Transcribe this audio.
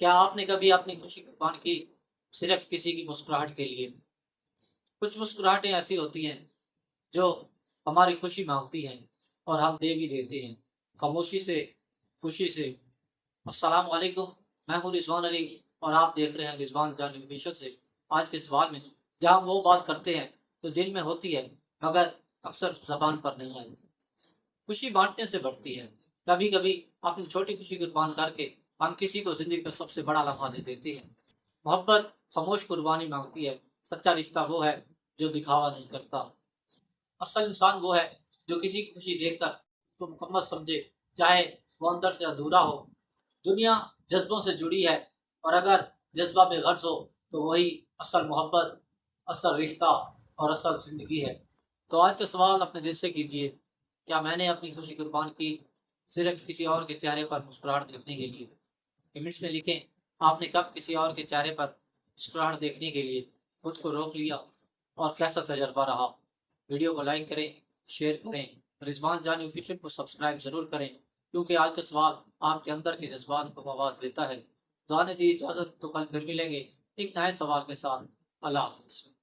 کیا آپ نے کبھی اپنی خوشی قربان کی صرف کسی کی مسکراہٹ کے لیے؟ کچھ مسکراہٹیں ایسی ہوتی ہیں جو ہماری خوشی مانگتی ہیں اور ہم دے بھی دیتے ہیں، خاموشی سے، خوشی سے۔ السلام علیکم، میں ہوں رضوان علی اور آپ دیکھ رہے ہیں رضوان جان فیشن سے۔ آج کے سوال میں جہاں وہ بات کرتے ہیں تو دل میں ہوتی ہے مگر اکثر زبان پر نہیں آتی۔ خوشی بانٹنے سے بڑھتی ہے۔ کبھی کبھی اپنی چھوٹی خوشی قربان کر کے ہم کسی کو زندگی کا سب سے بڑا لمحہ دے دیتے ہیں۔ محبت خاموش قربانی مانگتی ہے۔ سچا رشتہ وہ ہے جو دکھاوا نہیں کرتا۔ اصل انسان وہ ہے جو کسی کی خوشی دیکھ کر تو مکمل سمجھے، چاہے وہ اندر سے ادھورا ہو۔ دنیا جذبوں سے جڑی ہے اور اگر جذبہ میں غرض ہو تو وہی اصل محبت، اصل رشتہ اور اصل زندگی ہے۔ تو آج کا سوال اپنے دل سے کیجیے، کیا میں نے اپنی خوشی قربان کی صرف کسی اور کے چہرے پر مسکراہٹ دیکھنے کے لیے؟ کمنٹس میں لکھیں، آپ نے کب کسی اور کے چہرے پر مسکراہٹ دیکھنے کے لیے خود کو روک لیا اور کیسا تجربہ رہا؟ ویڈیو کو لائک کریں، شیئر کریں، رضوان جان آفیشیل کو سبسکرائب ضرور کریں، کیونکہ آج کا سوال آپ کے اندر کے جذبات کو آواز دیتا ہے۔ دعا نے دی اجازت تو کل پھر ملیں گے ایک نئے سوال کے ساتھ۔ اللہ حافظ۔